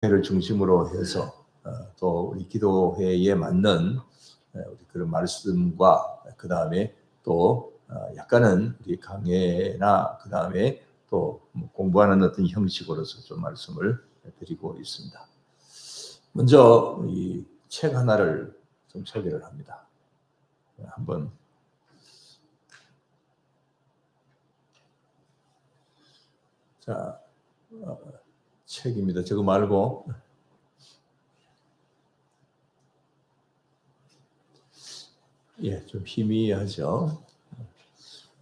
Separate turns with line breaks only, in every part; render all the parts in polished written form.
회를 중심으로 해서 또 우리 기도회에 맞는 우리 그런 말씀과 그 다음에 또 약간은 우리 강해나 그 다음에 또 공부하는 어떤 형식으로서 좀 말씀을 드리고 있습니다. 먼저 이 책 하나를 좀 소개를 합니다. 한번 자 책입니다. 저거 말고 좀 희미하죠.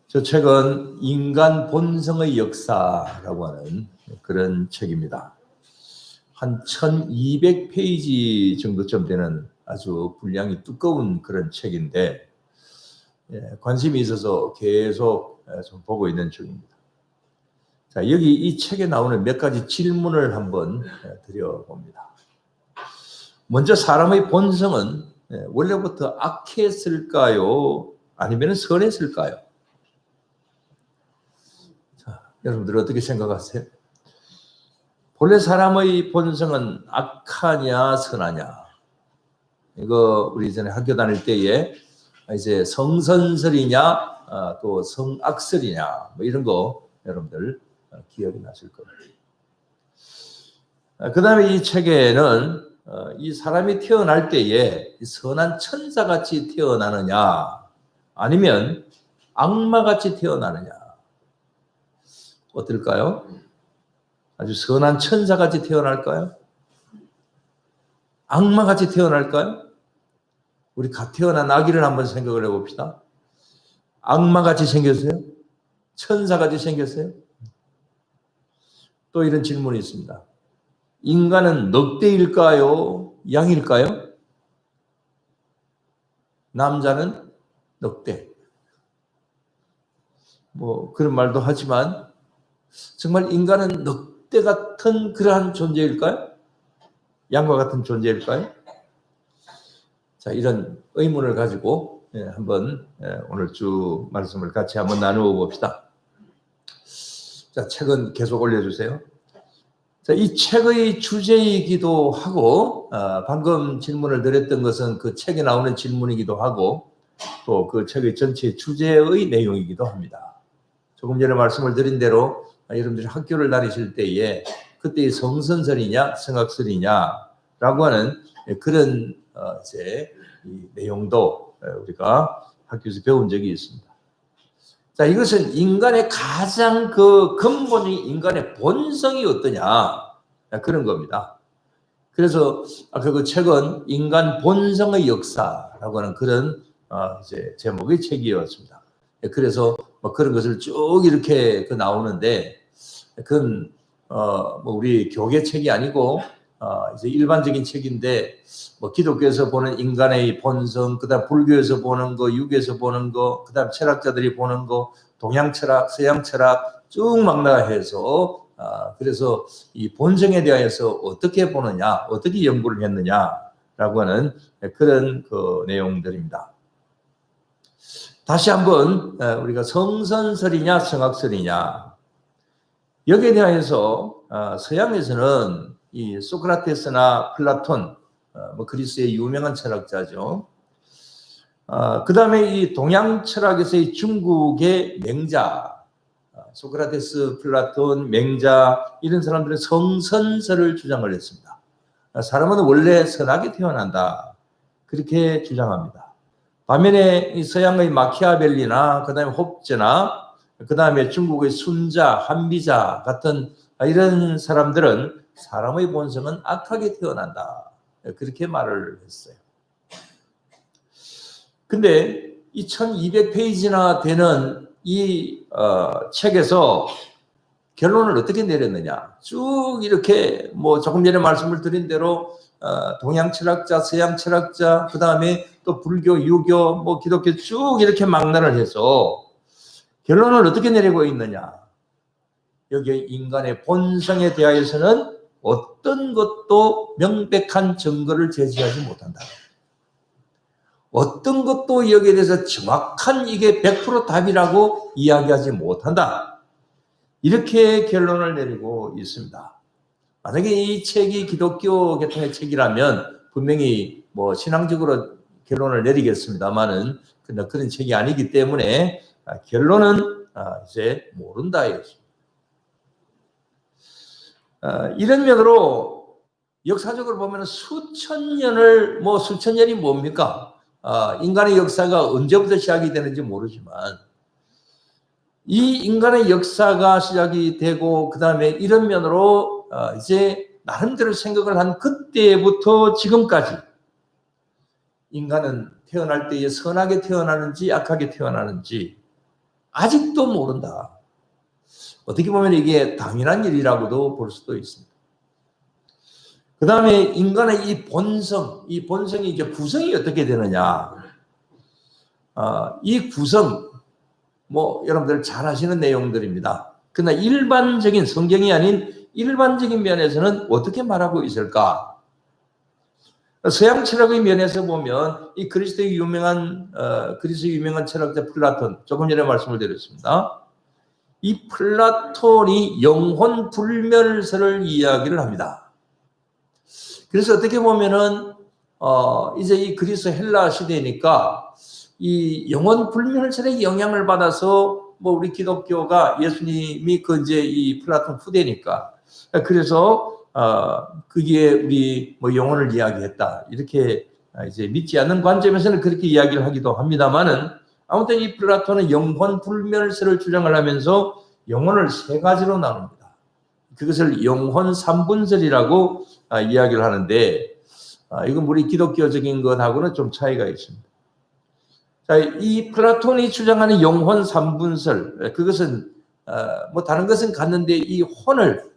저 책은 인간 본성의 역사라고 하는 그런 책입니다. 한 1200페이지 정도쯤 되는 아주 분량이 두꺼운 그런 책인데 관심이 있어서 계속 좀 보고 있는 중입니다. 자, 여기 이 책에 나오는 몇 가지 질문을 한번 드려봅니다. 먼저 사람의 본성은 원래부터 악했을까요? 아니면 선했을까요? 자, 여러분들 어떻게 생각하세요? 본래 사람의 본성은 악하냐 선하냐? 이거 우리 전에 학교 다닐 때에 이제 성선설이냐 또 성악설이냐 뭐 이런 거 여러분들 기억이 나실 겁니다. 그 다음에 이 책에는 이 사람이 태어날 때에 선한 천사같이 태어나느냐 아니면 악마같이 태어나느냐 어떨까요? 아주 선한 천사같이 태어날까요? 악마같이 태어날까요? 우리 갓 태어난 아기를 한번 생각을 해봅시다. 악마같이 생겼어요? 천사같이 생겼어요? 또 이런 질문이 있습니다. 인간은 늑대일까요? 양일까요? 남자는 늑대. 뭐 그런 말도 하지만 정말 인간은 늑대 같은 그러한 존재일까요? 양과 같은 존재일까요? 자, 이런 의문을 가지고 한번 오늘 쭉 말씀을 같이 한번 나누어 봅시다. 자, 책은 계속 올려주세요. 자, 이 책의 주제이기도 하고 방금 질문을 드렸던 것은 그 책에 나오는 질문이기도 하고 또 그 책의 전체 주제의 내용이기도 합니다. 조금 전에 말씀을 드린 대로 여러분들이 학교를 다니실 때에 그때의 성선설이냐 성악설이냐라고 하는 그런 이제 이 내용도 우리가 학교에서 배운 적이 있습니다. 자, 이것은 인간의 가장 그 근본이 인간의 본성이 어떠냐 그런 겁니다. 그래서 아까 그 책은 인간 본성의 역사라고 하는 그런 이제 제목의 책이었습니다. 그래서 뭐 그런 것을 쭉 이렇게 나오는데 그건 뭐 우리 교계 책이 아니고 이제 일반적인 책인데 뭐 기독교에서 보는 인간의 본성, 그다음 불교에서 보는 거, 유교에서 보는 거, 그다음 철학자들이 보는 거, 동양 철학, 서양 철학 쭉 망라해서 그래서 이 본성에 대해서 어떻게 보느냐, 어떻게 연구를 했느냐라고 하는 그런 그 내용들입니다. 다시 한번 우리가 성선설이냐 성악설이냐 여기에 대해서 서양에서는 이 소크라테스나 플라톤 뭐 그리스의 유명한 철학자죠. 그 다음에 이 동양 철학에서의 중국의 맹자 소크라테스, 플라톤, 맹자 이런 사람들은 성선설을 주장을 했습니다. 사람은 원래 선하게 태어난다 그렇게 주장합니다. 반면에 이 서양의 마키아벨리나 그 다음에 홉제나 그 다음에 중국의 순자, 한비자 같은 이런 사람들은 사람의 본성은 악하게 태어난다 그렇게 말을 했어요. 근데 이 1200페이지나 되는 이 책에서 결론을 어떻게 내렸느냐 쭉 이렇게 뭐 조금 전에 말씀을 드린 대로 동양 철학자, 서양 철학자, 그 다음에 또 불교, 유교, 뭐 기독교 쭉 이렇게 망라를 해서 결론을 어떻게 내리고 있느냐. 여기 인간의 본성에 대하여서는 어떤 것도 명백한 증거를 제시하지 못한다. 어떤 것도 여기에 대해서 정확한 이게 100% 답이라고 이야기하지 못한다. 이렇게 결론을 내리고 있습니다. 만약에 이 책이 기독교 계통의 책이라면 분명히 뭐 신앙적으로 결론을 내리겠습니다만은 그런 책이 아니기 때문에 결론은 이제 모른다 이것입니다. 이런 면으로 역사적으로 보면 수천 년이 뭡니까? 인간의 역사가 언제부터 시작이 되는지 모르지만 이 인간의 역사가 시작이 되고 그 다음에 이런 면으로 이제 나름대로 생각을 한 그때부터 지금까지 인간은 태어날 때에 선하게 태어나는지 악하게 태어나는지 아직도 모른다. 어떻게 보면 이게 당연한 일이라고도 볼 수도 있습니다. 그 다음에 인간의 이 본성이 이제 구성이 어떻게 되느냐. 이 구성, 여러분들 잘 아시는 내용들입니다. 그러나 일반적인 성경이 아닌 일반적인 면에서는 어떻게 말하고 있을까? 서양 철학의 면에서 보면 이 그리스의 유명한 철학자 플라톤, 조금 전에 말씀을 드렸습니다. 이 플라톤이 영혼 불멸설을 이야기를 합니다. 그래서 어떻게 보면은 이제 이 그리스 헬라 시대니까 이 영혼 불멸설의 영향을 받아서 우리 기독교가 예수님이 이제 이 플라톤 후대니까 그래서 그게 우리 영혼을 이야기했다 이렇게 이제 믿지 않는 관점에서는 그렇게 이야기를 하기도 합니다만은 아무튼 이 플라톤은 영혼 불멸설을 주장을 하면서 영혼을 세 가지로 나눕니다. 그것을 영혼 삼분설이라고 이야기를 하는데 이건 우리 기독교적인 것하고는 좀 차이가 있습니다. 자, 이 플라톤이 주장하는 영혼 삼분설 그것은 다른 것은 같는데 이 혼을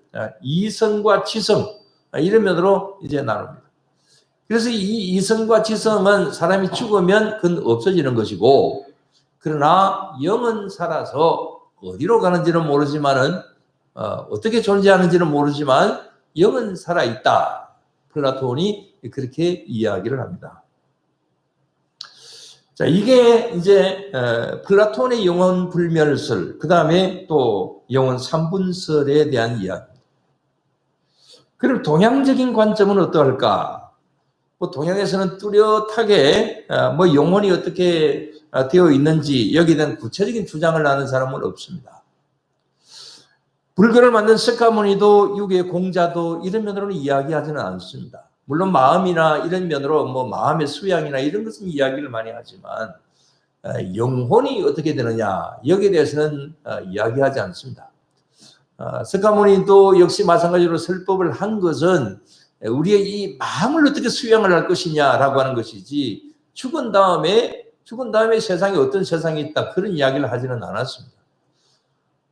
이성과 지성 이런 면으로 이제 나눕니다. 그래서 이 이성과 지성은 사람이 죽으면 그건 없어지는 것이고 그러나 영은 살아서 어디로 가는지는 모르지만은 어떻게 존재하는지는 모르지만 영은 살아있다. 플라톤이 그렇게 이야기를 합니다. 자, 이게 이제 플라톤의 영혼 불멸설, 그 다음에 또 영혼 삼분설에 대한 이야기. 그럼 동양적인 관점은 어떠할까? 동양에서는 뚜렷하게 영혼이 어떻게 되어 있는지 여기에 대한 구체적인 주장을 하는 사람은 없습니다. 불교를 만든 석가모니도 육의 공자도 이런 면으로는 이야기하지는 않습니다. 물론 마음이나 이런 면으로 마음의 수양이나 이런 것은 이야기를 많이 하지만 영혼이 어떻게 되느냐 여기에 대해서는 이야기하지 않습니다. 석가모니도 역시 마찬가지로 설법을 한 것은 우리의 이 마음을 어떻게 수양을 할 것이냐라고 하는 것이지 죽은 다음에 세상에 어떤 세상이 있다 그런 이야기를 하지는 않았습니다.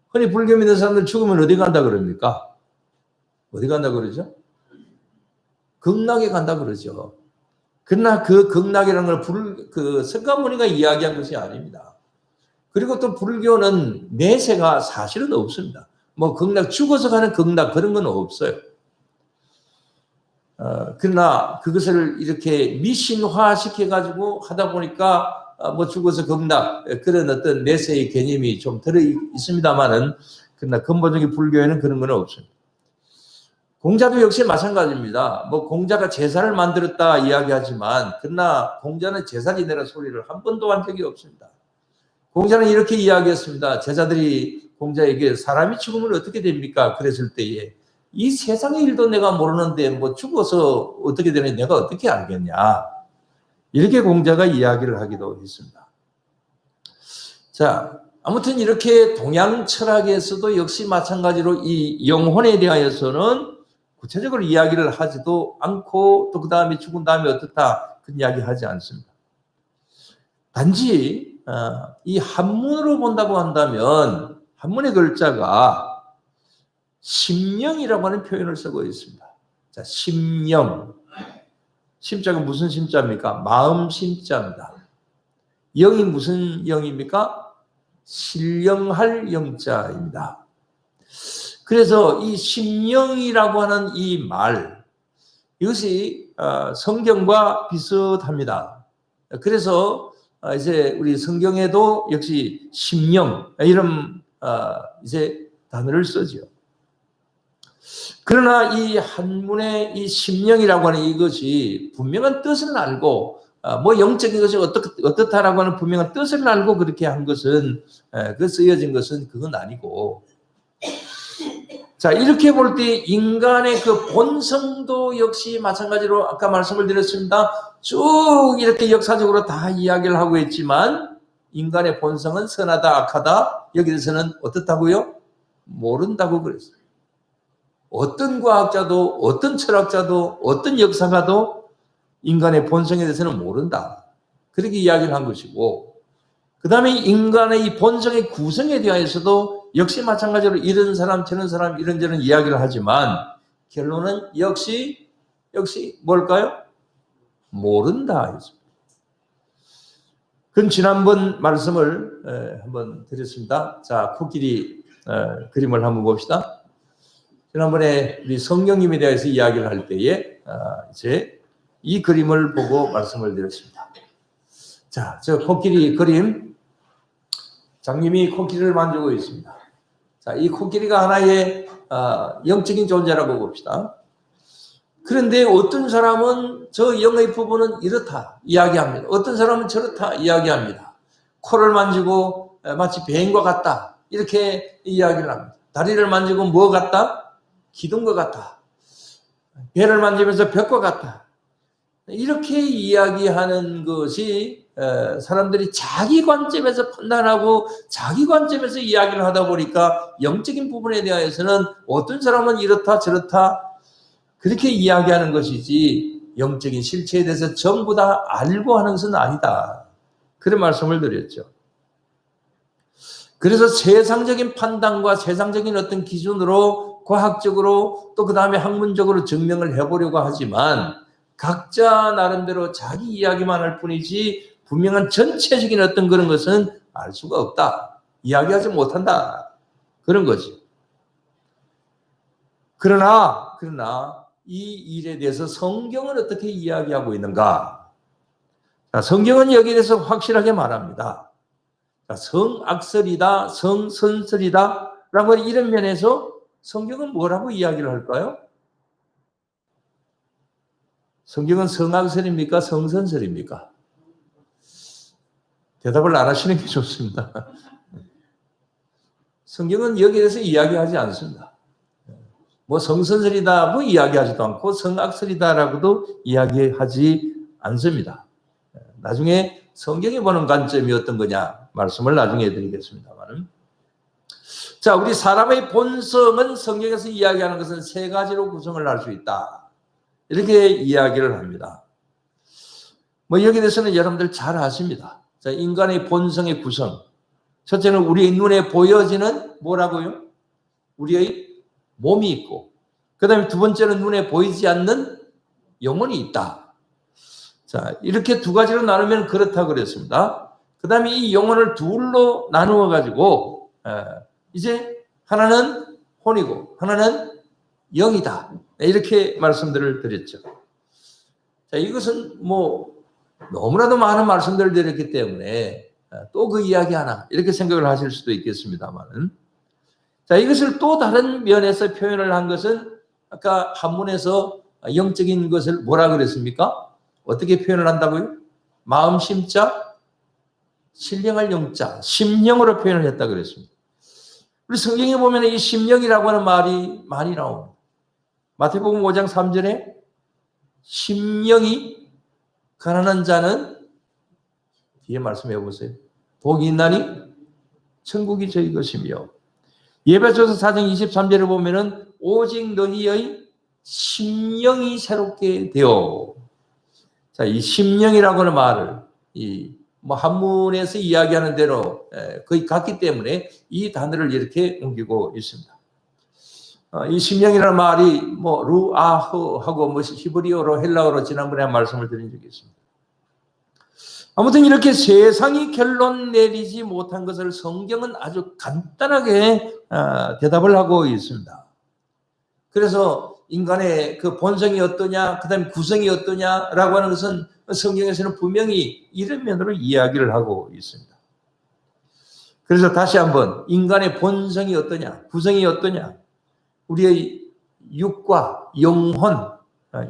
흔히 불교 믿는 사람들 죽으면 어디 간다 그럽니까? 어디 간다 그러죠? 극락에 간다 그러죠. 그러나 그 극락이라는 걸 석가모니가 이야기한 것이 아닙니다. 그리고 또 불교는 내세가 사실은 없습니다. 극락 죽어서 가는 극락 그런 건 없어요. 그러나 그것을 이렇게 미신화 시켜가지고 하다 보니까 죽어서 극락 그런 어떤 내세의 개념이 좀 들어 있습니다만은 그러나 근본적인 불교에는 그런 건 없습니다. 공자도 역시 마찬가지입니다. 공자가 제사를 만들었다 이야기하지만 그러나 공자는 제사 지내라는 소리를 한 번도 한 적이 없습니다. 공자는 이렇게 이야기했습니다. 제자들이 공자에게 사람이 죽으면 어떻게 됩니까? 그랬을 때에 이 세상의 일도 내가 모르는데 죽어서 어떻게 되는지 내가 어떻게 알겠냐. 이렇게 공자가 이야기를 하기도 했습니다. 자, 아무튼 이렇게 동양 철학에서도 역시 마찬가지로 이 영혼에 대하여서는 구체적으로 이야기를 하지도 않고 또 그 다음에 죽은 다음에 어떻다 그 이야기 하지 않습니다. 단지 이 한문으로 본다고 한다면 한문의 글자가 심령이라고 하는 표현을 쓰고 있습니다. 자, 심령. 심자가 무슨 심자입니까? 마음 심자입니다. 영이 무슨 영입니까? 신령할 영자입니다. 그래서 이 심령이라고 하는 이 말, 이것이 성경과 비슷합니다. 그래서 이제 우리 성경에도 역시 심령 이런 이제 단어를 쓰죠. 그러나 이 한문의 이 심령이라고 하는 이것이 분명한 뜻을 알고 뭐 영적인 것이 어떻다라고 하는 분명한 뜻을 알고 그렇게 한 것은 그 쓰여진 것은 그건 아니고, 자, 이렇게 볼 때 인간의 그 본성도 역시 마찬가지로 아까 말씀을 드렸습니다. 쭉 이렇게 역사적으로 다 이야기를 하고 있지만 인간의 본성은 선하다 악하다 여기에서는 어떻다고요? 모른다고 그랬어요. 어떤 과학자도 어떤 철학자도 어떤 역사가도 인간의 본성에 대해서는 모른다. 그렇게 이야기를 한 것이고, 그 다음에 인간의 이 본성의 구성에 대해서도 역시 마찬가지로 이런 사람 저런 사람 이런저런 이야기를 하지만 결론은 역시 뭘까요? 모른다. 그럼 지난번 말씀을 한번 드렸습니다. 자, 코끼리 그림을 한번 봅시다. 지난번에 우리 성경님에 대해서 이야기를 할 때에 이제 이 그림을 보고 말씀을 드렸습니다. 자, 저 코끼리 그림, 장님이 코끼리를 만지고 있습니다. 자, 이 코끼리가 하나의 영적인 존재라고 봅시다. 그런데 어떤 사람은 저 영의 부분은 이렇다 이야기합니다. 어떤 사람은 저렇다 이야기합니다. 코를 만지고 마치 뱀과 같다 이렇게 이야기를 합니다. 다리를 만지고 뭐 같다? 기둥과 같다. 배를 만지면서 벽과 같다. 이렇게 이야기하는 것이 사람들이 자기 관점에서 판단하고 자기 관점에서 이야기를 하다 보니까 영적인 부분에 대해서는 어떤 사람은 이렇다 저렇다 그렇게 이야기하는 것이지 영적인 실체에 대해서 전부 다 알고 하는 것은 아니다. 그런 말씀을 드렸죠. 그래서 세상적인 판단과 세상적인 어떤 기준으로 과학적으로 또 그 다음에 학문적으로 증명을 해보려고 하지만 각자 나름대로 자기 이야기만 할 뿐이지 분명한 전체적인 어떤 그런 것은 알 수가 없다. 이야기하지 못한다. 그런 거지. 그러나 이 일에 대해서 성경은 어떻게 이야기하고 있는가? 자, 성경은 여기에 대해서 확실하게 말합니다. 자, 성악설이다, 성선설이다 라고 하는 이런 면에서 성경은 뭐라고 이야기를 할까요? 성경은 성악설입니까? 성선설입니까? 대답을 안 하시는 게 좋습니다. 성경은 여기에 대해서 이야기하지 않습니다. 뭐 성선설이다 뭐 이야기하지도 않고 성악설이다라고도 이야기하지 않습니다. 나중에 성경이 보는 관점이 어떤 거냐 말씀을 나중에 드리겠습니다만, 자, 우리 사람의 본성은 성경에서 이야기하는 것은 세 가지로 구성을 할 수 있다. 이렇게 이야기를 합니다. 뭐 여기에 대해서는 여러분들 잘 아십니다. 자, 인간의 본성의 구성. 첫째는 우리의 눈에 보여지는 뭐라고요? 우리의 몸이 있고, 그 다음에 두 번째는 눈에 보이지 않는 영혼이 있다. 자, 이렇게 두 가지로 나누면 그렇다고 그랬습니다. 그 다음에 이 영혼을 둘로 나누어 가지고 이제 하나는 혼이고 하나는 영이다. 이렇게 말씀들을 드렸죠. 자, 이것은 뭐 너무나도 많은 말씀들을 드렸기 때문에 또 그 이야기 하나 이렇게 생각을 하실 수도 있겠습니다만, 자, 이것을 또 다른 면에서 표현을 한 것은 아까 한문에서 영적인 것을 뭐라 그랬습니까? 어떻게 표현을 한다고요? 마음 심자, 신령할 영자, 심령으로 표현을 했다 그랬습니다. 우리 성경에 보면 이 심령이라고 하는 말이 많이 나옵니다. 마태복음 5장 3절에 심령이 가난한 자는 뒤에 말씀해 보세요. 복이 있나니 천국이 저희 것이며, 예배소서 4장 23절에 보면은 오직 너희의 심령이 새롭게 되어. 자, 이 심령이라고 하는 말을 뭐 한문에서 이야기하는 대로 거의 같기 때문에 이 단어를 이렇게 옮기고 있습니다. 이 심령이라는 말이 뭐 루아흐하고 뭐 히브리어로 헬라어로 지난번에 말씀을 드린 적이 있습니다. 아무튼 이렇게 세상이 결론 내리지 못한 것을 성경은 아주 간단하게 대답을 하고 있습니다. 그래서 인간의 그 본성이 어떠냐, 그 다음에 구성이 어떠냐라고 하는 것은 성경에서는 분명히 이런 면으로 이야기를 하고 있습니다. 그래서 다시 한번 인간의 본성이 어떠냐, 구성이 어떠냐, 우리의 육과 영혼,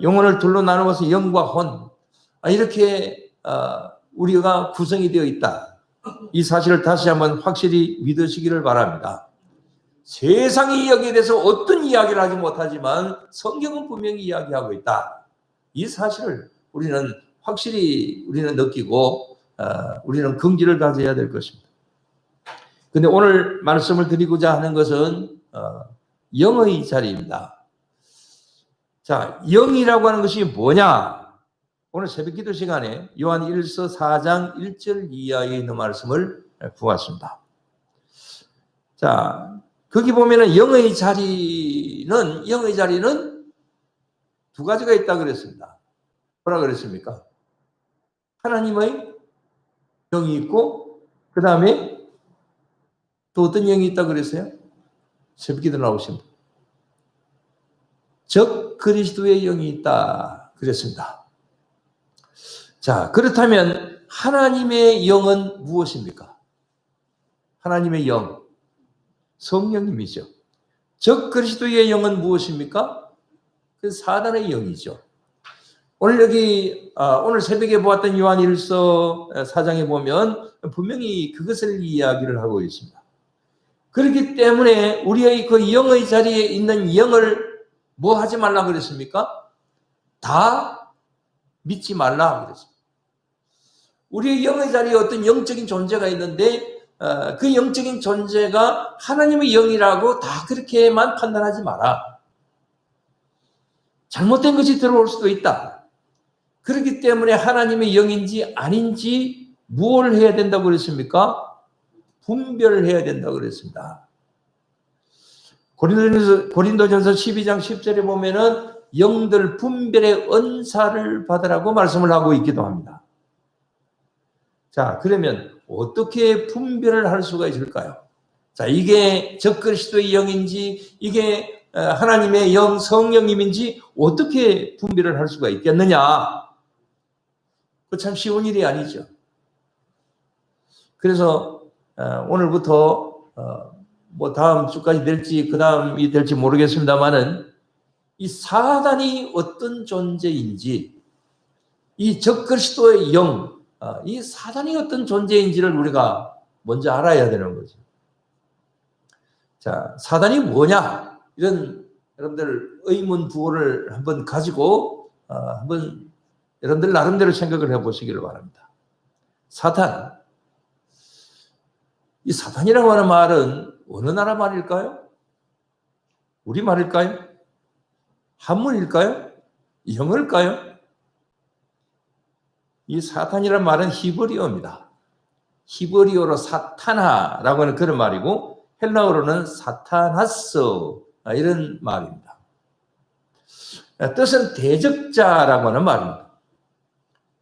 영혼을 둘로 나누어서 영과 혼, 이렇게 우리가 구성이 되어 있다. 이 사실을 다시 한번 확실히 믿으시기를 바랍니다. 세상이 여기에 대해서 어떤 이야기를 하지 못하지만 성경은 분명히 이야기하고 있다. 이 사실을 우리는 확실히 느끼고 우리는 긍지를 가져야 될 것입니다. 근데 오늘 말씀을 드리고자 하는 것은 영의 자리입니다. 자, 영이라고 하는 것이 뭐냐? 오늘 새벽기도 시간에 요한 1서 4장 1절 이하에 있는 말씀을 보았습니다. 자, 거기 보면은 영의 자리는 두 가지가 있다 그랬습니다. 뭐라 그랬습니까? 하나님의 영이 있고 그 다음에 또 어떤 영이 있다 그랬어요? 새벽기도 나오십니다. 즉 그리스도의 영이 있다 그랬습니다. 자, 그렇다면 하나님의 영은 무엇입니까? 하나님의 영, 성령님이죠. 즉 그리스도의 영은 무엇입니까? 그 사단의 영이죠. 오늘 새벽에 보았던 요한 1서 4장에 보면 분명히 그것을 이야기를 하고 있습니다. 그렇기 때문에 우리의 그 영의 자리에 있는 영을 뭐 하지 말라 그랬습니까? 다 믿지 말라 그랬습니다. 우리의 영의 자리에 어떤 영적인 존재가 있는데 그 영적인 존재가 하나님의 영이라고 다 그렇게만 판단하지 마라. 잘못된 것이 들어올 수도 있다. 그렇기 때문에 하나님의 영인지 아닌지 무엇을 해야 된다고 그랬습니까? 분별을 해야 된다고 그랬습니다. 고린도전서 12장 10절에 보면은 영들 분별의 은사를 받으라고 말씀을 하고 있기도 합니다. 자, 그러면 어떻게 분별을 할 수가 있을까요? 자, 이게 적 그리스도의 영인지 이게 하나님의 영 성령님인지 어떻게 분별을 할 수가 있겠느냐? 그 참 쉬운 일이 아니죠. 그래서 오늘부터 뭐 다음 주까지 될지 그 다음이 될지 모르겠습니다만은 이 사단이 어떤 존재인지 이 적 그리스도의 영, 이 사단이 어떤 존재인지를 우리가 먼저 알아야 되는 거죠. 자, 사단이 뭐냐? 이런 여러분들 의문 부호를 한번 가지고 한번 여러분들 나름대로 생각을 해보시기를 바랍니다. 사탄. 이 사탄이라고 하는 말은 어느 나라 말일까요? 우리 말일까요? 한문일까요? 영어일까요? 이 사탄이라는 말은 히브리어입니다. 히브리어로 사타나라고 하는 그런 말이고 헬라어로는 사타나스 이런 말입니다. 뜻은 대적자라고 하는 말입니다.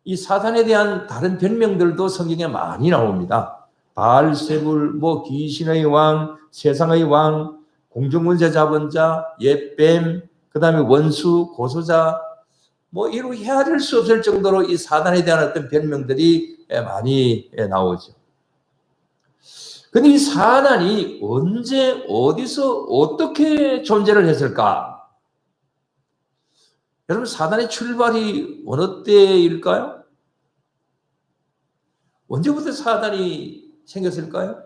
이 사탄에 대한 다른 별명들도 성경에 많이 나옵니다. 바알세불, 귀신의 왕, 세상의 왕, 공중문제 잡은 자, 옛뱀, 그 다음에 원수, 고소자, 이루 헤아릴 수 없을 정도로 이 사단에 대한 어떤 별명들이 많이 나오죠. 근데 이 사단이 언제, 어디서, 어떻게 존재를 했을까? 여러분, 사단의 출발이 어느 때일까요? 언제부터 사단이 생겼을까요?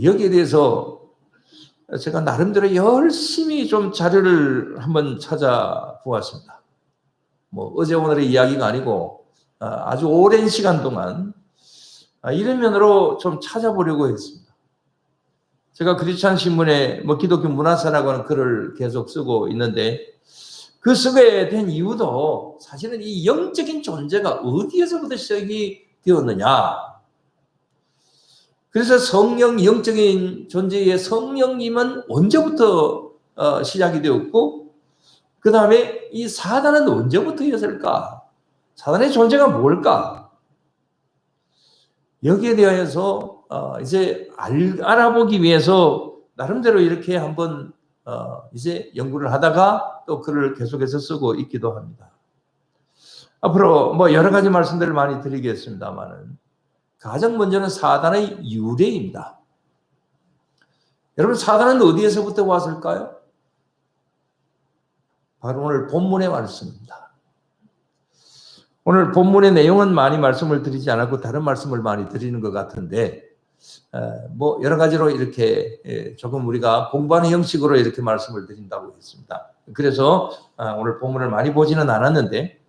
여기에 대해서 제가 나름대로 열심히 좀 자료를 한번 찾아보았습니다. 어제 오늘의 이야기가 아니고 아주 오랜 시간 동안 이런 면으로 좀 찾아보려고 했습니다. 제가 크리스찬 신문에 기독교 문화사라고 하는 글을 계속 쓰고 있는데 그 쓰게 된 이유도 사실은 이 영적인 존재가 어디에서부터 시작이 되었느냐. 그래서 성령, 영적인 존재의 성령님은 언제부터 시작이 되었고 그 다음에 이 사단은 언제부터였을까? 사단의 존재가 뭘까? 여기에 대해서 이제 알아보기 위해서 나름대로 이렇게 한번 이제 연구를 하다가 또 글을 계속해서 쓰고 있기도 합니다. 앞으로 여러 가지 말씀들을 많이 드리겠습니다만은 가장 먼저는 사단의 유래입니다. 여러분, 사단은 어디에서부터 왔을까요? 바로 오늘 본문의 말씀입니다. 오늘 본문의 내용은 많이 말씀을 드리지 않았고 다른 말씀을 많이 드리는 것 같은데 뭐 여러 가지로 이렇게 조금 우리가 공부하는 형식으로 이렇게 말씀을 드린다고 했습니다. 그래서 오늘 본문을 많이 보지는 않았는데,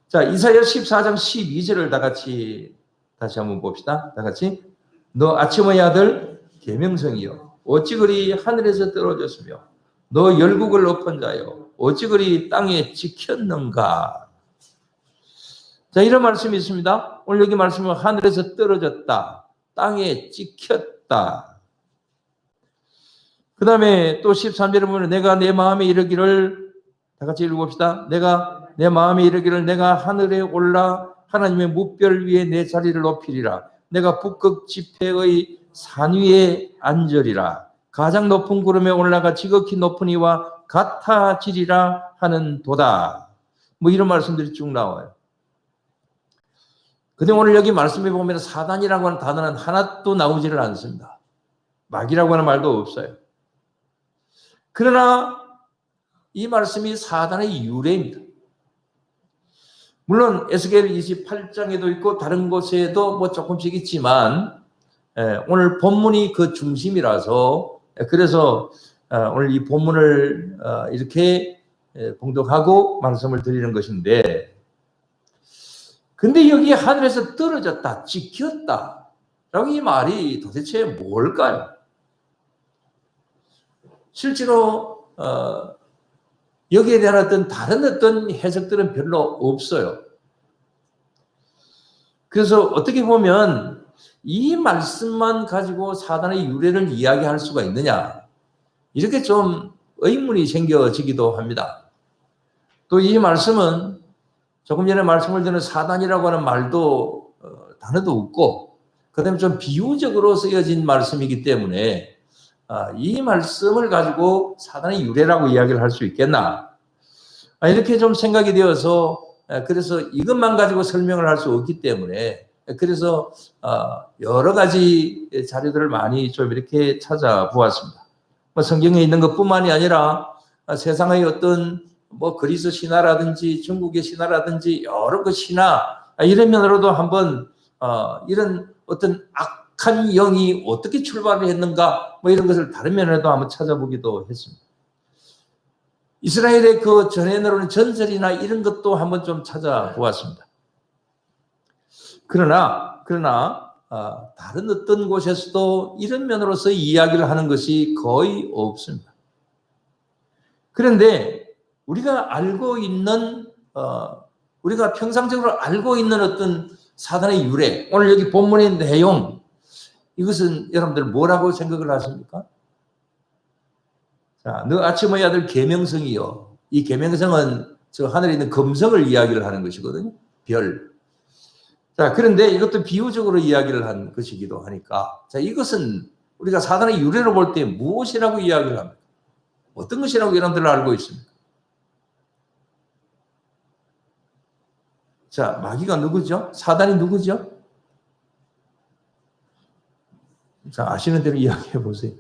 자, 이사야 14장 12절을 다시 한번 봅시다. 다 같이. 너 아침의 아들 계명성이여 어찌 그리 하늘에서 떨어졌으며 너 열국을 엎은 자여 어찌 그리 땅에 찍혔는가. 자, 이런 말씀이 있습니다. 오늘 여기 말씀은 하늘에서 떨어졌다, 땅에 찍혔다. 그 다음에 또 13절에 보면 내가 내 마음에 이르기를, 다 같이 읽어봅시다. 내가 내 마음에 이르기를 내가 하늘에 올라 하나님의 뭇별 위에 내 자리를 높이리라. 내가 북극 지폐의 산 위에 앉으리라. 가장 높은 구름에 올라가 지극히 높은 이와 같아지리라 하는 도다. 뭐 이런 말씀들이 쭉 나와요. 근데 오늘 여기 말씀에 보면 사단이라고 하는 단어는 하나도 나오지를 않습니다. 마귀라고 하는 말도 없어요. 그러나 이 말씀이 사단의 유래입니다. 물론 에스겔 28장에도 있고 다른 곳에도 뭐 조금씩 있지만 오늘 본문이 그 중심이라서, 그래서 오늘 이 본문을 이렇게 봉독하고 말씀을 드리는 것인데, 근데 여기 하늘에서 떨어졌다, 찍혔다 라고 이 말이 도대체 뭘까요? 실제로 여기에 대한 다른 어떤 해석들은 별로 없어요. 그래서 어떻게 보면 이 말씀만 가지고 사단의 유래를 이야기할 수가 있느냐, 이렇게 좀 의문이 생겨지기도 합니다. 또 이 말씀은 조금 전에 말씀을 드린 사단이라고 하는 말도 단어도 없고, 그 다음에 좀 비유적으로 쓰여진 말씀이기 때문에 이 말씀을 가지고 사단의 유래라고 이야기를 할 수 있겠나, 이렇게 좀 생각이 되어서, 그래서 이것만 가지고 설명을 할 수 없기 때문에, 그래서 여러 가지 자료들을 많이 좀 이렇게 찾아보았습니다. 뭐 성경에 있는 것뿐만이 아니라 세상의 어떤 뭐 그리스 신화라든지 중국의 신화라든지 여러 그 신화, 이런 면으로도 한번 이런 어떤 악한 영이 어떻게 출발을 했는가, 뭐 이런 것을 다른 면에도 한번 찾아보기도 했습니다. 이스라엘의 그 전에 나오는 전설이나 이런 것도 한번 좀 찾아보았습니다. 그러나 다른 어떤 곳에서도 이런 면으로서 이야기를 하는 것이 거의 없습니다. 그런데 우리가 알고 있는 우리가 평상적으로 알고 있는 어떤 사단의 유래, 오늘 여기 본문의 내용, 이것은 여러분들 뭐라고 생각을 하십니까? 자, 너 아침의 아들 계명성이요. 이 계명성은 저 하늘에 있는 금성을 이야기를 하는 것이거든요. 별. 자, 그런데 이것도 비유적으로 이야기를 한 것이기도 하니까, 자, 이것은 우리가 사단의 유래로 볼 때 무엇이라고 이야기를 합니까? 어떤 것이라고 여러분들 알고 있습니까? 자, 마귀가 누구죠? 사단이 누구죠? 자, 아시는 대로 이야기해 보세요.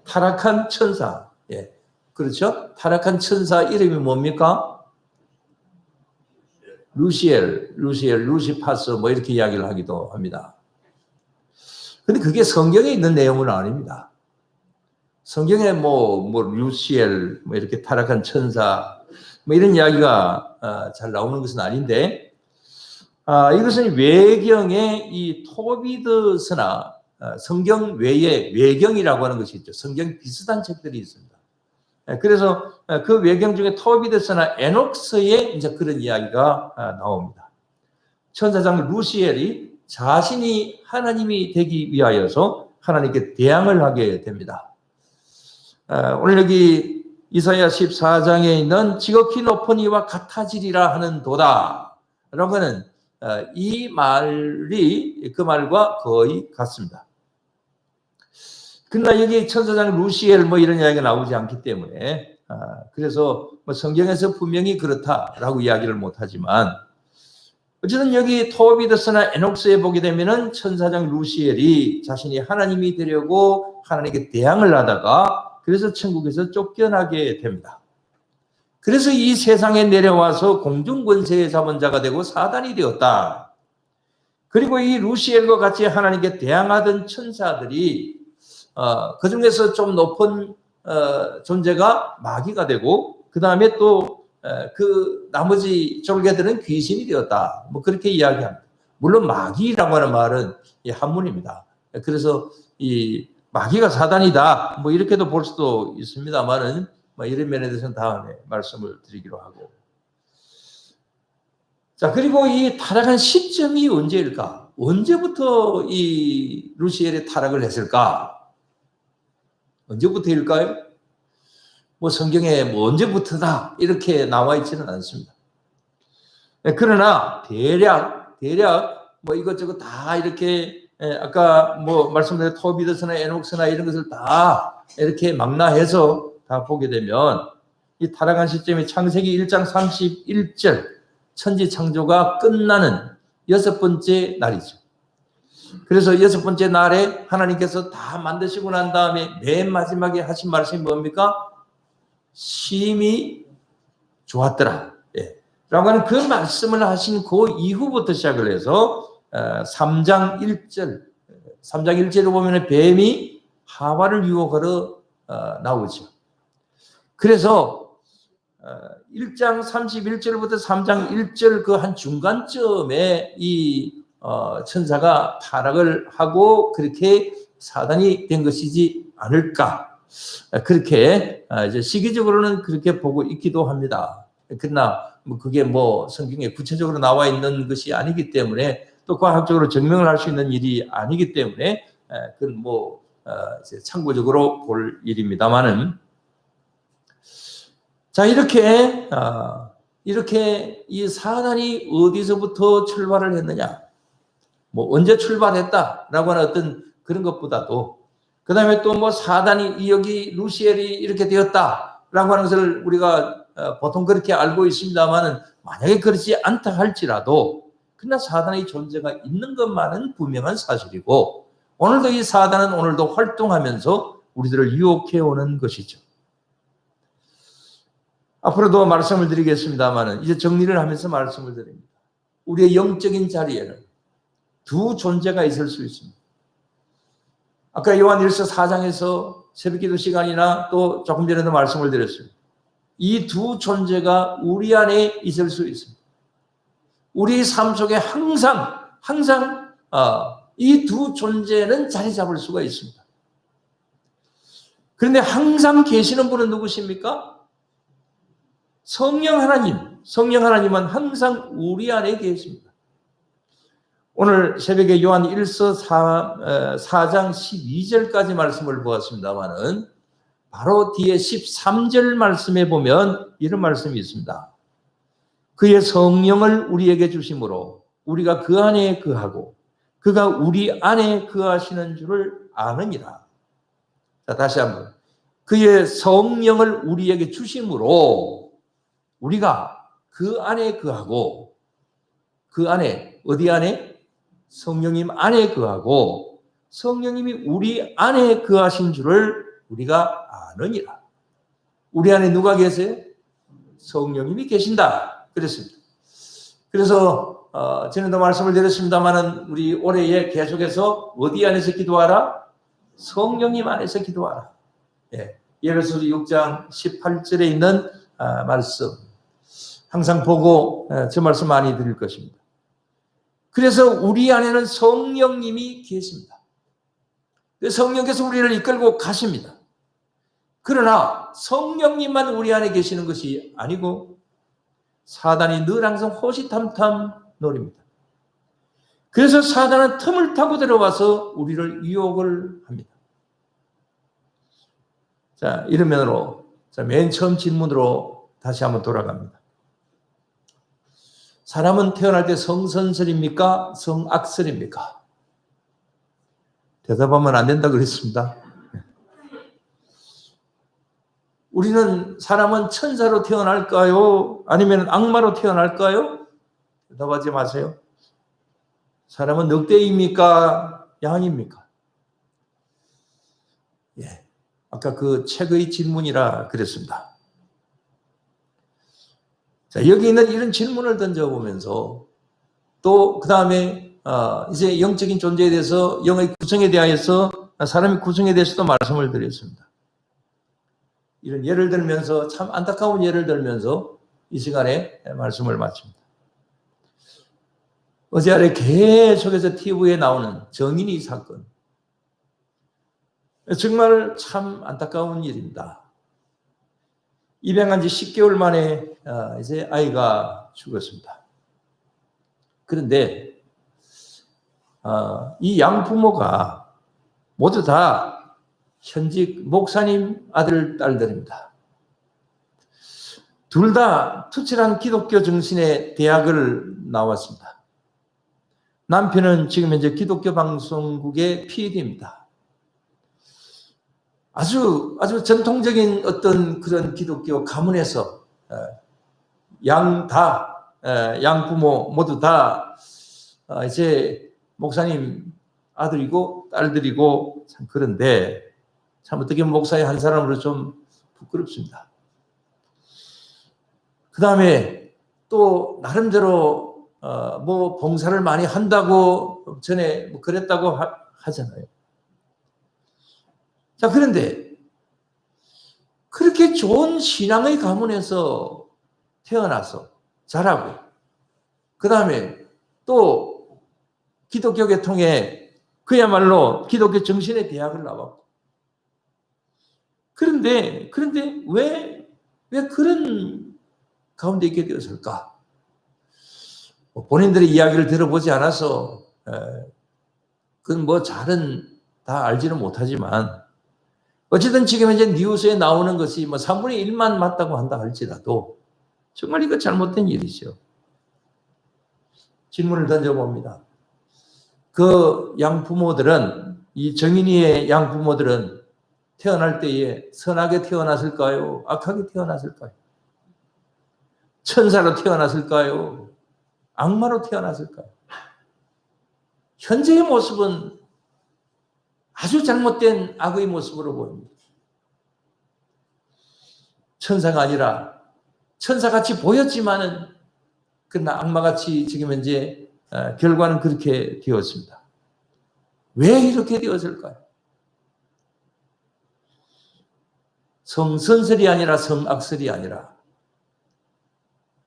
타락한 천사. 예, 그렇죠? 타락한 천사 이름이 뭡니까? 루시파스, 뭐 이렇게 이야기를 하기도 합니다. 근데 그게 성경에 있는 내용은 아닙니다. 성경에 뭐 루시엘, 뭐 이렇게 타락한 천사, 뭐 이런 이야기가 잘 나오는 것은 아닌데, 이것은 외경에 이 토비드서나 성경 외에 외경이라고 하는 것이 있죠. 성경 비슷한 책들이 있습니다. 그래서 그 외경 중에 토비드서나 에녹서에 이제 그런 이야기가 나옵니다. 천사장 루시엘이 자신이 하나님이 되기 위하여서 하나님께 대항을 하게 됩니다. 오늘 여기 이사야 14장에 있는 지극히 높은 이와 같아지리라 하는 도다 라고 하는 이 말이 그 말과 거의 같습니다. 그러나 여기 천사장 루시엘 뭐 이런 이야기가 나오지 않기 때문에 그래서 뭐 성경에서 분명히 그렇다라고 이야기를 못하지만, 어쨌든 여기 토비드스나 에녹스에 보게 되면은 천사장 루시엘이 자신이 하나님이 되려고 하나님께 대항을 하다가 그래서 천국에서 쫓겨나게 됩니다. 그래서 이 세상에 내려와서 공중권세에 잡은 자가 되고 사단이 되었다. 그리고 이 루시엘과 같이 하나님께 대항하던 천사들이 그 중에서 좀 높은 존재가 마귀가 되고 그 다음에 또 그 나머지 졸개들은 귀신이 되었다. 뭐 그렇게 이야기합니다. 물론 마귀라고 하는 말은 한문입니다. 그래서 이 마귀가 사단이다. 뭐 이렇게도 볼 수도 있습니다만은 뭐 이런 면에 대해서는 다음에 말씀을 드리기로 하고. 자, 그리고 이 타락한 시점이 언제일까? 언제부터 이 루시엘이 타락을 했을까? 언제부터일까요? 뭐 성경에 뭐 언제부터다 이렇게 나와 있지는 않습니다. 그러나 대략 뭐 이것저것 다 이렇게 아까 뭐 말씀드린 토비드스나 에녹스나 이런 것을 다 이렇게 망라해서 다 보게 되면 이 타락한 시점이 창세기 1장 31절 천지 창조가 끝나는 6번째 날이죠. 그래서 6번째 날에 하나님께서 다 만드시고 난 다음에 맨 마지막에 하신 말씀이 뭡니까? 심히 좋았더라. 라고 하는 그 말씀을 하신 그 이후부터 시작을 해서 3장 1절을 보면 뱀이 하와를 유혹하러 나오죠. 그래서 1장 31절부터 3장 1절 그 한 중간쯤에 이 천사가 타락을 하고 그렇게 사단이 된 것이지 않을까. 그렇게 이제 시기적으로는 그렇게 보고 있기도 합니다. 그러나 뭐 그게 뭐 성경에 구체적으로 나와 있는 것이 아니기 때문에 또 과학적으로 증명을 할 수 있는 일이 아니기 때문에 그건 뭐 이제 참고적으로 볼 일입니다만은 자 이렇게 이 사단이 어디서부터 출발을 했느냐 뭐 언제 출발했다라고 하는 어떤 그런 것보다도 그 다음에 또 뭐 사단이 여기 루시엘이 이렇게 되었다라고 하는 것을 우리가 보통 그렇게 알고 있습니다만은 만약에 그렇지 않다 할지라도 그러나 사단의 존재가 있는 것만은 분명한 사실이고 오늘도 이 사단은 오늘도 활동하면서 우리들을 유혹해 오는 것이죠. 앞으로도 말씀을 드리겠습니다만은 이제 정리를 하면서 말씀을 드립니다. 우리의 영적인 자리에는 두 존재가 있을 수 있습니다. 아까 요한일서 4장에서 새벽기도 시간이나 또 조금 전에도 말씀을 드렸습니다. 이 두 존재가 우리 안에 있을 수 있습니다. 우리 삶 속에 항상 이 두 존재는 자리 잡을 수가 있습니다. 그런데 항상 계시는 분은 누구십니까? 성령 하나님은 항상 우리 안에 계십니다. 오늘 새벽에 요한 1서 4장 12절까지 말씀을 보았습니다만은 바로 뒤에 13절 말씀에 보면 이런 말씀이 있습니다. 그의 성령을 우리에게 주심으로 우리가 그 안에 거하고 그가 우리 안에 거하시는 줄을 아느니라. 자, 다시 한번. 그의 성령을 우리에게 주심으로 우리가 그 안에 거하고 그 안에 어디 안에? 성령님 안에 거하고 성령님이 우리 안에 거하신 줄을 우리가 아느니라. 우리 안에 누가 계세요? 성령님이 계신다. 그랬습니다. 그래서 전에도 말씀을 드렸습니다만은 우리 올해에 계속해서 어디 안에서 기도하라? 성령님 안에서 기도하라. 예배서 6장 18절에 있는 말씀 항상 보고 저 말씀 많이 드릴 것입니다. 그래서 우리 안에는 성령님이 계십니다. 성령께서 우리를 이끌고 가십니다. 그러나 성령님만 우리 안에 계시는 것이 아니고 사단이 늘 항상 호시탐탐 노립니다. 그래서 사단은 틈을 타고 들어와서 우리를 유혹을 합니다. 자, 이런 면으로 맨 처음 질문으로 다시 한번 돌아갑니다. 사람은 태어날 때 성선설입니까? 성악설입니까? 대답하면 안 된다 그랬습니다. 사람은 천사로 태어날까요? 아니면 악마로 태어날까요? 대답하지 마세요. 사람은 늑대입니까? 양입니까? 예. 아까 그 책의 질문이라 그랬습니다. 자, 여기 있는 이런 질문을 던져보면서 또 그 다음에 이제 영적인 존재에 대해서 영의 구성에 대하여서 사람의 구성에 대해서도 말씀을 드렸습니다. 이런 예를 들면서 참 안타까운 예를 들면서 이 시간에 말씀을 마칩니다. 어제 아래 계속해서 TV에 나오는 정인이 사건. 정말 참 안타까운 일입니다. 입양한 지 10개월 만에 이제 아이가 죽었습니다. 그런데 이 양부모가 모두 다 현직 목사님 아들, 딸들입니다. 둘 다 투철한 기독교 정신의 대학을 나왔습니다. 남편은 지금 현재 기독교 방송국의 PD입니다. 아주 전통적인 어떤 그런 기독교 가문에서 양부모 모두 다 이제 목사님 아들이고 딸들이고 참 그런데 참 어떻게 목사의 한 사람으로 좀 부끄럽습니다. 그 다음에 또 나름대로 뭐 봉사를 많이 한다고 전에 뭐 그랬다고 하잖아요. 자, 그런데 그렇게 좋은 신앙의 가문에서 태어나서 자라고 그 다음에 또 기독교 계통에 그야말로 기독교 정신의 대학을 나왔고 그런데 왜 그런 가운데 있게 되었을까? 본인들의 이야기를 들어보지 않아서 그건 뭐 잘은 다 알지는 못하지만 어쨌든 지금 이제 뉴스에 나오는 것이 뭐 3분의 1만 맞다고 한다 할지라도 정말 이거 잘못된 일이죠. 질문을 던져봅니다. 그 양부모들은 이 정인이의 양부모들은 태어날 때에 선하게 태어났을까요? 악하게 태어났을까요? 천사로 태어났을까요? 악마로 태어났을까요? 현재의 모습은 아주 잘못된 악의 모습으로 보입니다. 천사가 아니라 천사같이 보였지만은 그러나 악마같이 지금 현재 결과는 그렇게 되었습니다. 왜 이렇게 되었을까요? 성선설이 아니라 성악설이 아니라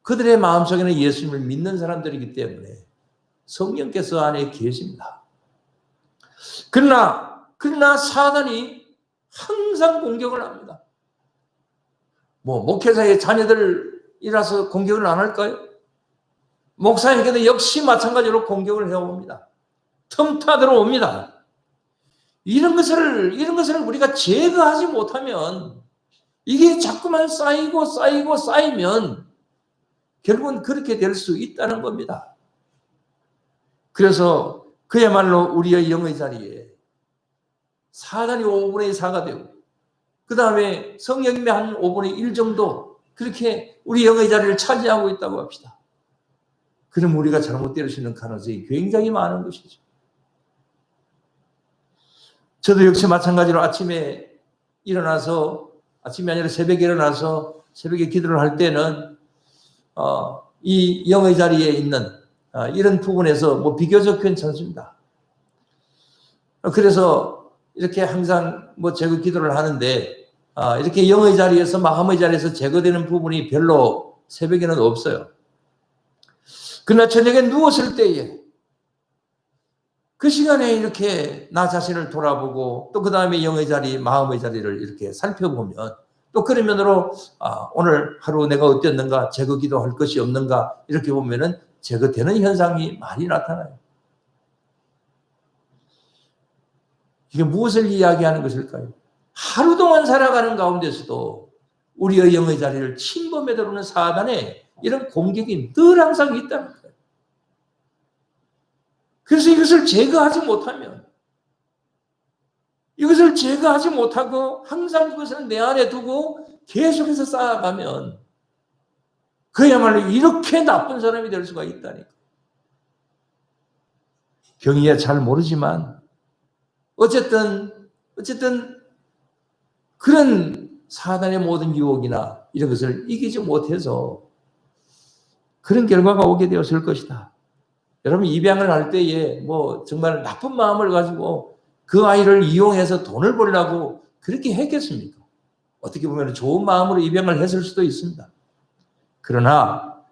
그들의 마음속에는 예수님을 믿는 사람들이기 때문에 성령께서 안에 계십니다. 그러나 사단이 항상 공격을 합니다. 뭐 목회자의 자녀들이라서 공격을 안 할까요? 목사에게도 역시 마찬가지로 공격을 해옵니다. 틈타 들어옵니다. 이런 것을 우리가 제거하지 못하면 이게 자꾸만 쌓이면 결국은 그렇게 될 수 있다는 겁니다. 그래서 그야말로 우리의 영의 자리에 사단이 5분의 4가 되고 그 다음에 성령님의 한 5분의 1 정도 그렇게 우리 영의 자리를 차지하고 있다고 합시다. 그럼 우리가 잘못될 수 있는 가능성이 굉장히 많은 것이죠. 저도 역시 마찬가지로 아침에 일어나서 아침이 아니라 새벽에 일어나서 새벽에 기도를 할 때는 이 영의 자리에 있는 이런 부분에서 뭐 비교적 괜찮습니다. 그래서 이렇게 항상 뭐 제거 기도를 하는데 이렇게 영의 자리에서 마음의 자리에서 제거되는 부분이 별로 새벽에는 없어요. 그러나 저녁에 누웠을 때에 그 시간에 이렇게 나 자신을 돌아보고 또 그 다음에 영의 자리, 마음의 자리를 이렇게 살펴보면 또 그런 면으로 오늘 하루 내가 어땠는가, 제거 기도할 것이 없는가 이렇게 보면은 제거되는 현상이 많이 나타나요. 이게 무엇을 이야기하는 것일까요? 하루 동안 살아가는 가운데서도 우리의 영의 자리를 침범해 들어오는 사단의 이런 공격이 늘 항상 있다는 거예요. 그래서 이것을 제거하지 못하고 항상 그것을 내 안에 두고 계속해서 쌓아가면 그야말로 이렇게 나쁜 사람이 될 수가 있다니까. 경위야 잘 모르지만 어쨌든 그런 사단의 모든 유혹이나 이런 것을 이기지 못해서 그런 결과가 오게 되었을 것이다. 여러분, 입양을 할 때에 뭐 정말 나쁜 마음을 가지고 그 아이를 이용해서 돈을 벌려고 그렇게 했겠습니까? 어떻게 보면 좋은 마음으로 입양을 했을 수도 있습니다. 그러나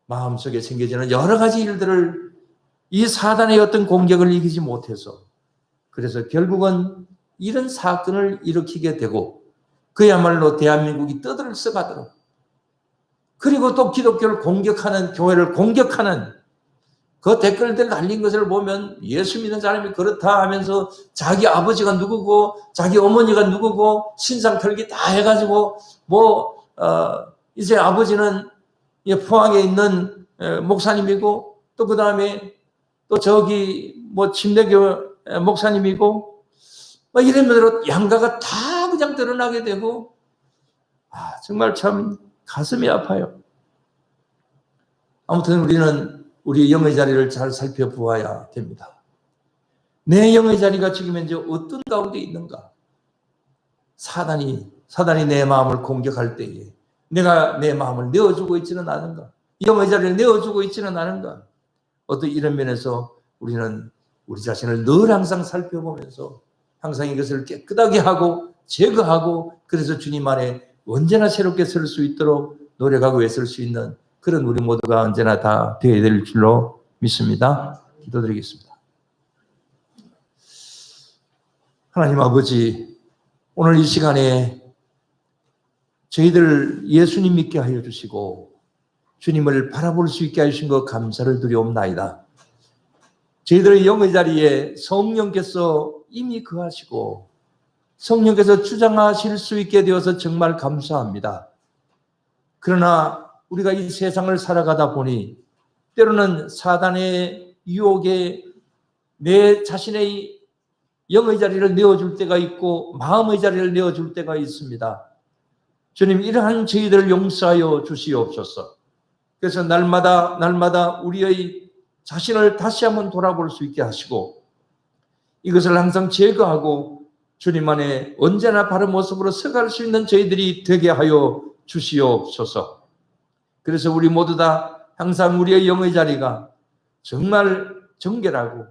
마음속에 생겨지는 여러 가지 일들을 이 사단의 어떤 공격을 이기지 못해서 그래서 결국은 이런 사건을 일으키게 되고 그야말로 대한민국이 떠들썩하도록 그리고 또 기독교를 공격하는 교회를 공격하는 그 댓글들 달린 것을 보면 예수 믿는 사람이 그렇다 하면서 자기 아버지가 누구고 자기 어머니가 누구고 신상 털기 다 해가지고 이제 아버지는 포항에 있는 목사님이고 또 그 다음에 또 저기 침례교 목사님이고 이런 대로 양가가 다 그냥 드러나게 되고 정말 참 가슴이 아파요. 아무튼 우리는 우리 영의 자리를 잘 살펴보아야 됩니다. 내 영의 자리가 지금 현재 어떤 가운데 있는가? 사단이 내 마음을 공격할 때에 내가 내 마음을 내어주고 있지는 않은가? 영의 자리를 내어주고 있지는 않은가? 어떤 이런 면에서 우리는 우리 자신을 늘 항상 살펴보면서 항상 이것을 깨끗하게 하고 제거하고 그래서 주님 안에 언제나 새롭게 설 수 있도록 노력하고 애쓸 수 있는 그런 우리 모두가 언제나 다 되어야 될 줄로 믿습니다. 기도드리겠습니다. 하나님 아버지, 오늘 이 시간에 저희들 예수님 믿게 하여 주시고 주님을 바라볼 수 있게 하신 것 감사를 드리옵나이다. 저희들의 영의 자리에 성령께서 이미 거하시고 성령께서 주장하실 수 있게 되어서 정말 감사합니다. 그러나 우리가 이 세상을 살아가다 보니 때로는 사단의 유혹에 내 자신의 영의 자리를 내어줄 때가 있고 마음의 자리를 내어줄 때가 있습니다. 주님, 이러한 저희들을 용서하여 주시옵소서. 그래서 날마다 우리의 자신을 다시 한번 돌아볼 수 있게 하시고 이것을 항상 제거하고 주님 안에 언제나 바른 모습으로 서갈 수 있는 저희들이 되게 하여 주시옵소서. 그래서 우리 모두 다 항상 우리의 영의 자리가 정말 정결하고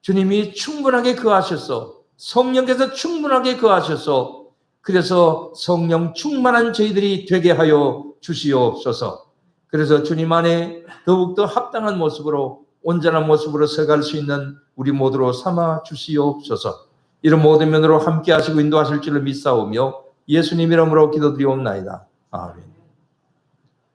주님이 충분하게 거하셔서 성령께서 충분하게 거하셔서 그래서 성령 충만한 저희들이 되게 하여 주시옵소서. 그래서 주님 안에 더욱더 합당한 모습으로 온전한 모습으로 서갈 수 있는 우리 모두로 삼아 주시옵소서. 이런 모든 면으로 함께 하시고 인도하실 줄을 믿사오며 예수님 이름으로 기도드리옵나이다. 아멘.